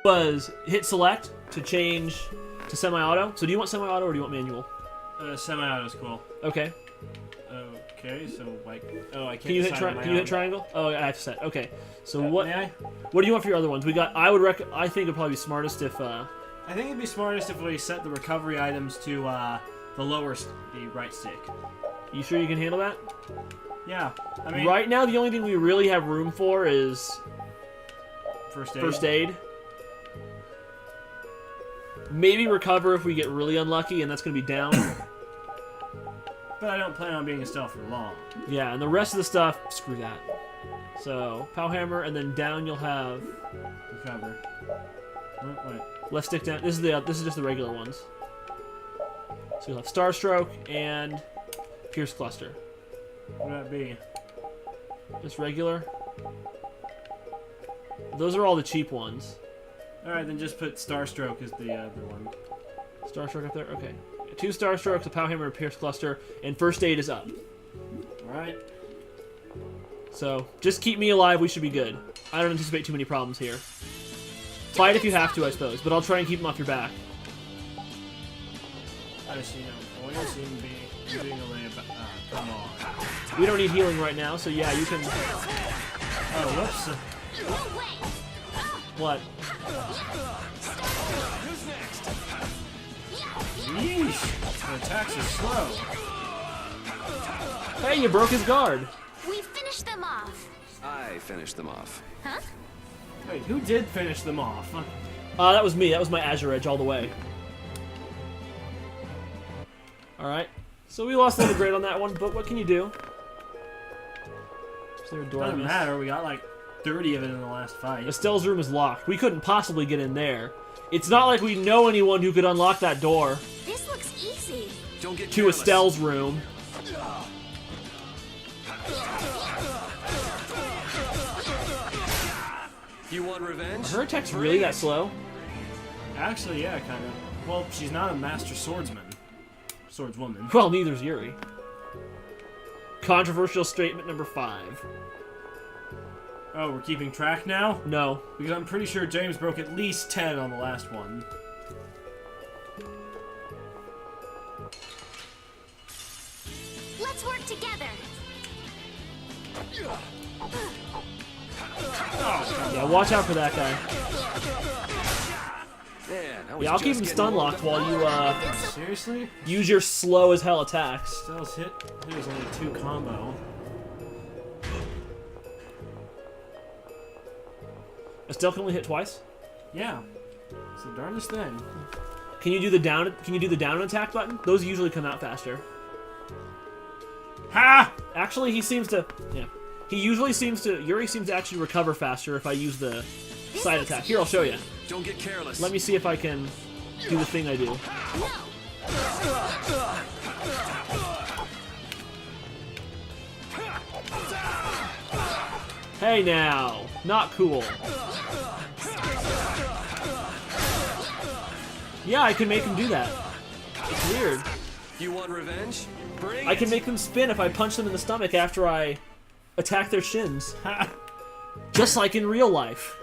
was hit select to change to semi-auto. So do you want semi-auto or do you want manual? Semi-auto's cool. Okay. Okay, so like, oh, I can't. Can you hit decide on my Can you hit own. triangle? Oh, I have to set. Okay. So what? May I? What do you want for your other ones? We got. I think it'd probably be smartest if. I think it'd be smartest if we set the recovery items to the the right stick. You sure you can handle that? Yeah, I mean, Right now, the only thing we really have room for is first aid. first aid. Maybe recover if we get really unlucky, and that's going to be down. But I don't plan on being a stealth for long. Yeah, and the rest of the stuff, screw that. So, pow hammer, and then down you'll have Recover. Oh, wait. left stick down. This is just the regular ones. So you'll have Star Stroke and Pierce Cluster. What would that be? Just regular. Those are all the cheap ones. Alright, then just put Starstroke as the other one. Star Stroke up there? Okay. 2 Star Strokes, a Pow Hammer, and Pierce Cluster, and First Aid is up. Alright. So, just keep me alive, we should be good. I don't anticipate too many problems here. Fight if you have to, I suppose, but I'll try and keep them off your back. I just, I want to see him being a lay about. Come on. We don't need healing right now, so yeah, you can... Oh, whoops. What? Yeesh. The attacks are slow. Hey, you broke his guard! We finished them off. I finished them off. Huh? Wait, who did finish them off? That was me. That was my Azure Edge all the way. Alright. So we lost a little grade on that one, but what can you do? Is there a door I Doesn't missed? matter, we got like 30 of it in the last fight. Estelle's room is locked. We couldn't possibly get in there. It's not like we know anyone who could unlock that door This looks easy. Don't get to careless. Estelle's room. You want revenge? Are her attacks really that slow? Actually, yeah, kind of. Well, she's not a master swordsman. Swordswoman. Well, neither's Yuri. Controversial statement number 5. Oh, we're keeping track now? No. Because I'm pretty sure James broke at least 10 on the last one. Let's work together. Yeah, watch out for that guy. Man, I was Yeah, I'll keep just him getting stun warmed locked while you Seriously? use your slow as hell attacks. Stell's hit is only 2 combo. Estelle can only hit twice. Yeah. It's the darndest thing. Can you do the down? Can you do the down attack button? Those usually come out faster. Ha! Actually, he seems to. Yeah, he usually seems to. Yuri seems to actually recover faster if I use the side attack. Here, I'll show you. Don't get careless. Let me see if I can do the thing I do. Hey now, not cool. Yeah, I can make him do that. It's weird. You want revenge? Bring I can it. make them spin if I punch them in the stomach after I attack their shins. Ha! Just like in real life.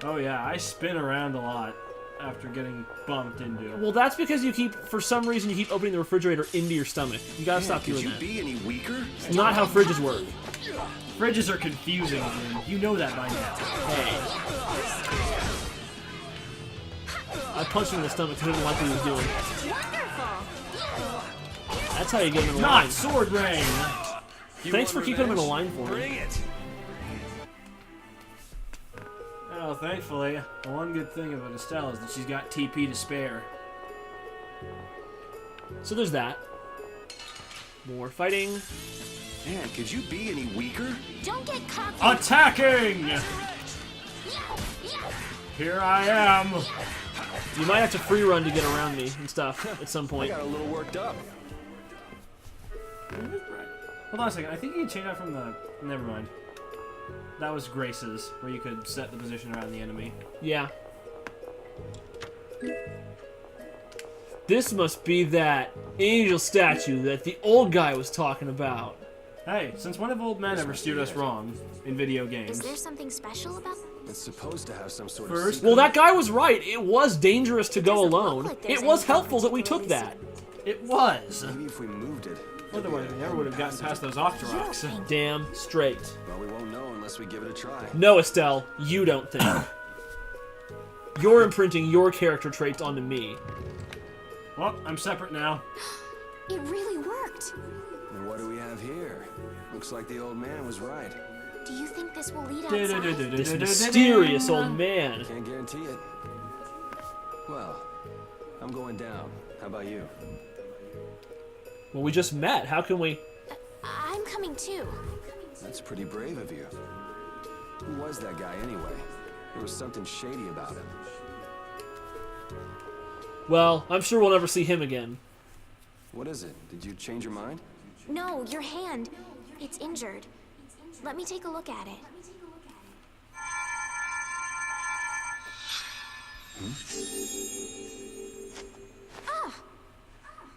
Oh yeah, I spin around a lot after getting bumped into. Well, that's because you keep, for some reason, you keep opening the refrigerator into your stomach. You gotta Man, stop could doing you that. be any weaker? It's not how fridges work. Fridges are confusing, man. You know that by now. Hey. I punched him in the stomach because I didn't like what he was doing. Wonderful. That's how you get him in a line. Not sword rain! You Thanks for want keeping him in a revenge? line for me. Bring it. Oh, thankfully, the one good thing about Estelle is that she's got TP to spare. So there's that. More fighting. Man, could you be any weaker? Don't get cocky. Attacking! Here I am! You might have to free run to get around me and stuff at some I point. got a little worked up. Hold on a second, I think you can change that from the... Never mind. That was Grace's, where you could set the position around the enemy. Yeah. This must be that angel statue that the old guy was talking about. Hey, since when have old men ever steered us wrong in video Is games? there something special about It's supposed to have some sort of First- secret. Well, that guy was right. It was dangerous to go doesn't look alone. like there's It was anything helpful that we took particularly that. It was. Maybe if we moved it. Otherwise, we never would have gotten past those Octoroks. Damn straight. Well, we won't know unless we give it a try. No, Estelle, you don't think. You're imprinting your character traits onto me. Well, I'm separate now. It really worked. And what do we have here? Looks like the old man was right. Do you think this will lead outside? This mysterious old man. Can't guarantee it. Well, I'm going down. How about you? Well, we just met. How can we... I'm coming too. That's pretty brave of you. Who was that guy anyway? There was something shady about him. Well, I'm sure we'll never see him again. What is it? Did you change your mind? No, your hand. It's injured. Let me take a look at it.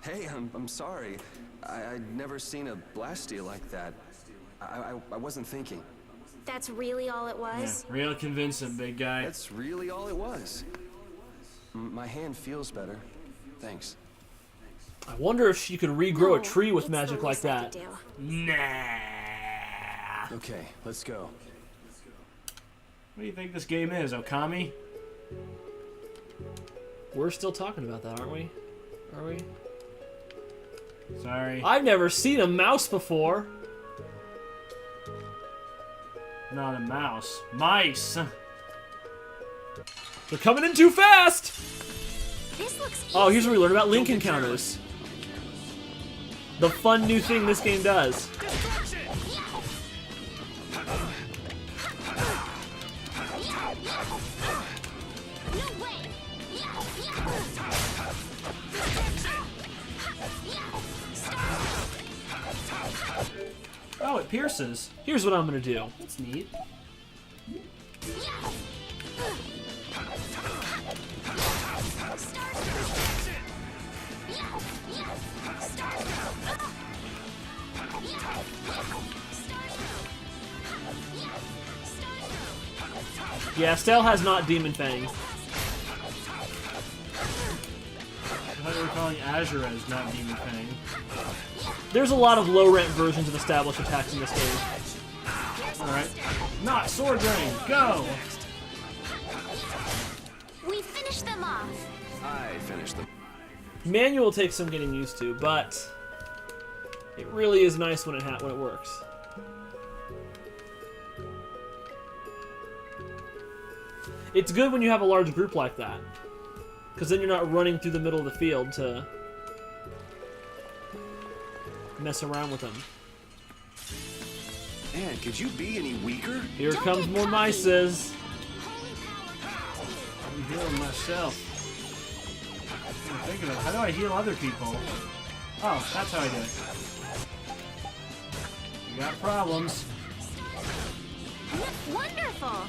Hey, I'm sorry. I'd never seen a blasteel like that. I wasn't thinking. That's really all it was? Real convincing, big guy. That's really all it was. My hand feels better. Thanks. I wonder if she could regrow No, a tree with it's the magic like least I could that. do. Nah. Okay, let's go. What do you think this game is, Okami? We're still talking about that, aren't we? Are we? Sorry. I've never seen a mouse before. Not a mouse. Mice. They're coming in too fast! This looks easy. Oh, here's where we learn about link Don't get encounters. The fun new thing this game does. No way. Oh, it pierces. Here's what I'm gonna do. That's neat. Yeah, Estelle has not Demon Fang. I thought you were calling Azure as not Demon Fang. There's a lot of low-rent versions of established attacks in this game. Alright. Not Sword Drain. Go! We finished them off. I finished them. Manual takes some getting used to, but it really is nice when it works. It's good when you have a large group like that, because then you're not running through the middle of the field to mess around with them. Man, could you be any weaker? Here Don't comes get more cocky. mices. I'm healing myself. I'm thinking of how do I heal other people? Oh, that's how I do it. You got problems. Wonderful.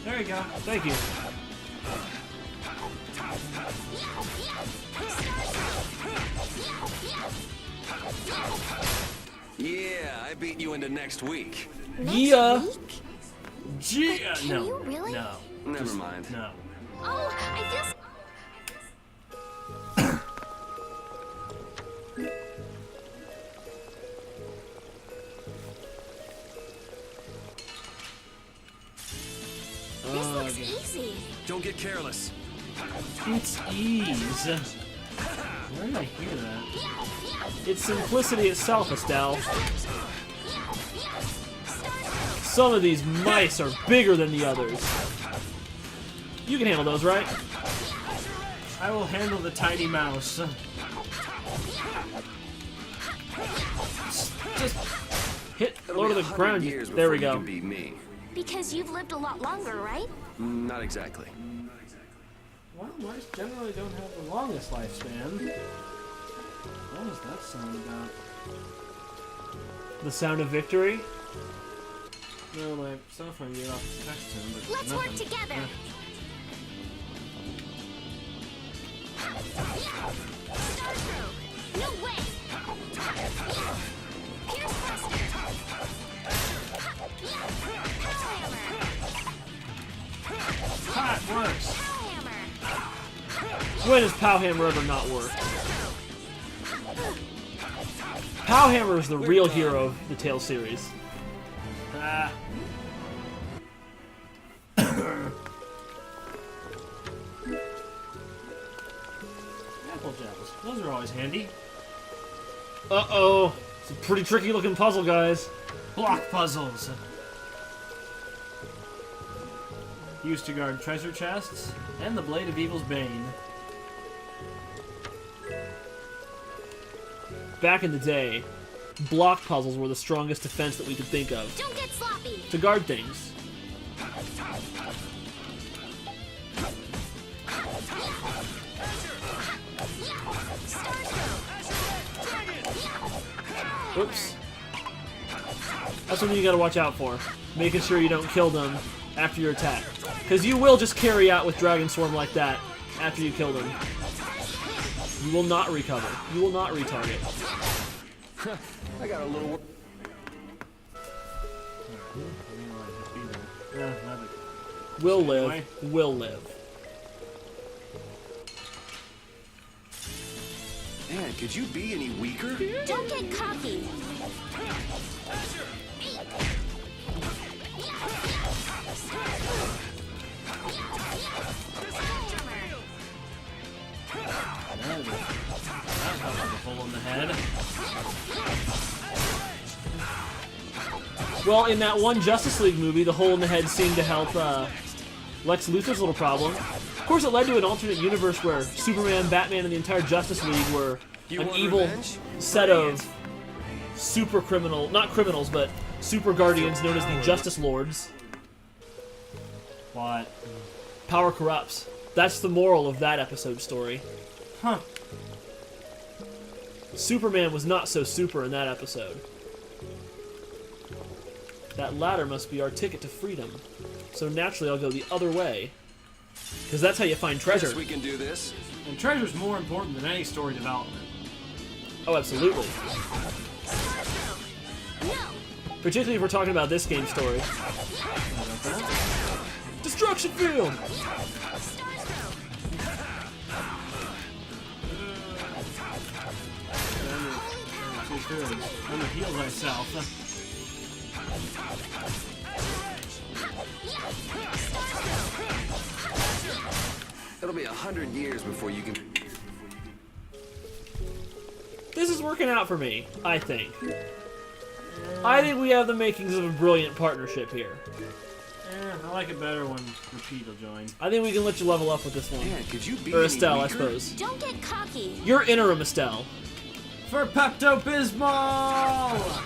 There you go. Thank you. Yeah, I beat you into next week. Yeah. Week? Gee, Can no. you really? No. Never mind. No. Oh, I feel. This looks easy. Don't get careless. It's ease. Where did I hear that? It's simplicity itself, Estelle. Some of these mice are bigger than the others. You can handle those, right? I will handle the tiny mouse. Just hit It'll low be to the 100 ground. years There we before go. You can beat me. Because you've lived a lot longer, right? Not exactly. Well, mice generally don't have the longest lifespan. What was that sound about? The sound of victory. No, my cell phone gave off its text tone, but Let's nothing. work together. Star through. No way. Pierce Buster. Power hammer. Ah, it works. Power hammer. When has Pow Hammer ever not worked? Pow Hammer is the real hero of the Tails series. Ah. Apple gels. Those are always handy. Uh-oh. It's a pretty tricky looking puzzle, guys. Block puzzles. Used to guard treasure chests and the Blade of Evil's Bane. Back in the day, block puzzles were the strongest defense that we could think of. Don't get sloppy. To guard things. Oops. That's something you gotta watch out for. Making sure you don't kill them after your attack. Because you will just carry out with Dragon Swarm like that after you kill them. You will not recover. You will not retarget. I got a little. Yeah, love it. Will live. Will live. Man, could you be any weaker? Don't get cocky. That felt like a hole in the head. Well, in that one Justice League movie, the hole in the head seemed to help Lex Luthor's little problem. Of course, it led to an alternate universe where Superman, Batman, and the entire Justice League were an evil set of super criminal, not criminals, but super guardians known as the Justice Lords. What? Power corrupts. That's the moral of that episode story. Huh. Superman was not so super in that episode. That ladder must be our ticket to freedom. So naturally I'll go the other way. Because that's how you find treasure. Yes, we can do this. And treasure's more important than any story development. Oh, absolutely. Particularly if we're talking about this game story. Destruction field! I'm gonna heal myself. It'll be 100 years before you can. This is working out for me, I think. I think we have the makings of a brilliant partnership here. I like it better when Repeat will join. I think we can let you level up with this one. Man, could you be Or any Estelle, I weaker? suppose. Don't get cocky. You're interim Estelle. For Pepto Bismol!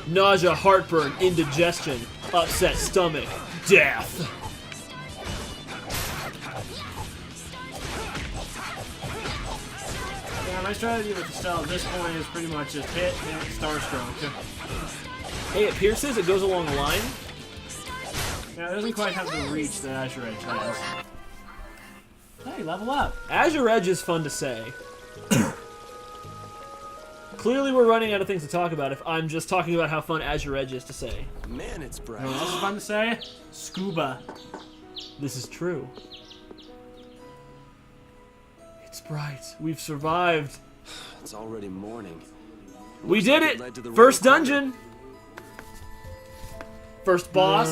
Nausea, heartburn, indigestion, upset stomach, death. Yeah, my strategy with Estelle at this point is pretty much just hit and Starstroke. Hey, it pierces, it goes along the line. Yeah, it doesn't quite have the reach that Azure Edge has. Hey, level up! Azure Edge is fun to say. Clearly we're running out of things to talk about if I'm just talking about how fun Azure Edge is to say. Man, it's bright. You know what else is fun to say? Scuba. This is true. It's bright. We've survived. It's already morning. We did Led to the it! First real dungeon! First boss,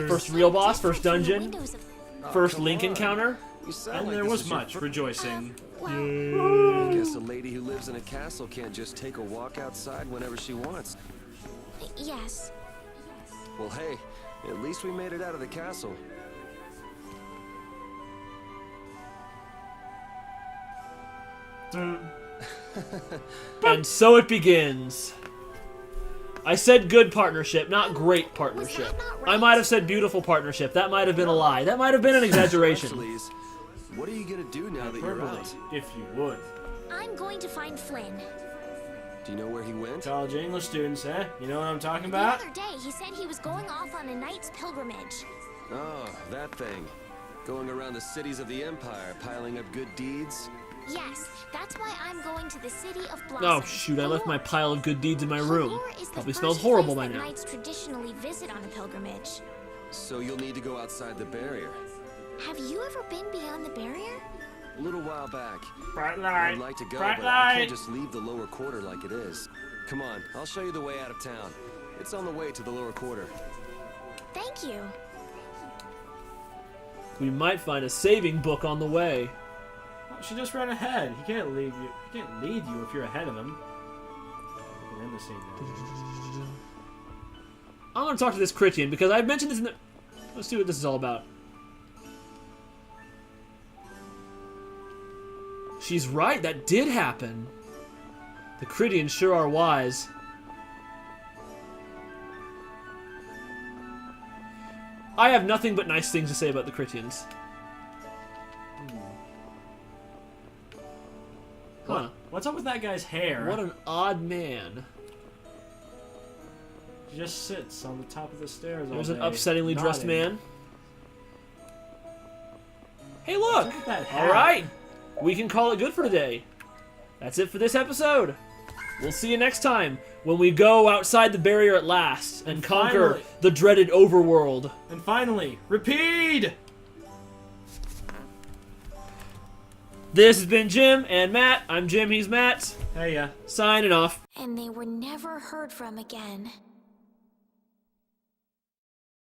first real boss, first dungeon, Windows of- first come Link on. encounter. You sound And like there this was is your much fir- rejoicing. Well, I guess a lady who lives in a castle can't just take a walk outside whenever she wants. yes. Well, hey, at least we made it out of the castle. And so it begins. I said good partnership, not great partnership. Was that not right? I might have said beautiful partnership. That might have been a lie. That might have been an exaggeration. Please, what are you gonna do now that you're Hyperbole, out? if you would. I'm going to find Flynn. Do you know where he went? College English students, eh? You know what I'm talking The about? other day, he said he was going off on a knight's pilgrimage. Oh, that thing. Going around the cities of the Empire, piling up good deeds? Yes, that's why I'm going to the city of Oh Blossom. shoot, I left my pile of good deeds in my room. Halure is the Probably first smells horrible place by that now. knights traditionally visit on a pilgrimage. So you'll need to go outside the barrier. Have you ever been beyond the barrier? A little while back. Bright I'd light. like to go, Bright but I light. can't just leave the lower quarter like it is. Come on, I'll show you the way out of town. It's on the way to the lower quarter. Thank you. We might find a saving book on the way. Oh, she just ran ahead. He can't lead you. He can't lead you if you're ahead of him. We're in the scene now. I want to talk to this Critian because I've mentioned this in the... Let's see what this is all about. She's right, that did happen. The Critians sure are wise. I have nothing but nice things to say about the Critians. Huh. What's up with that guy's hair? What an odd man. He just sits on the top of the stairs all There's an day, upsettingly dressed nodding. man. Hey, look! Look at that hat. All right, we can call it good for today. That's it for this episode. We'll see you next time when we go outside the barrier at last and conquer finally- the dreaded overworld. And finally, repeat! This has been Jim and Matt. I'm Jim, he's Matt. Hey, Signing off. And they were never heard from again.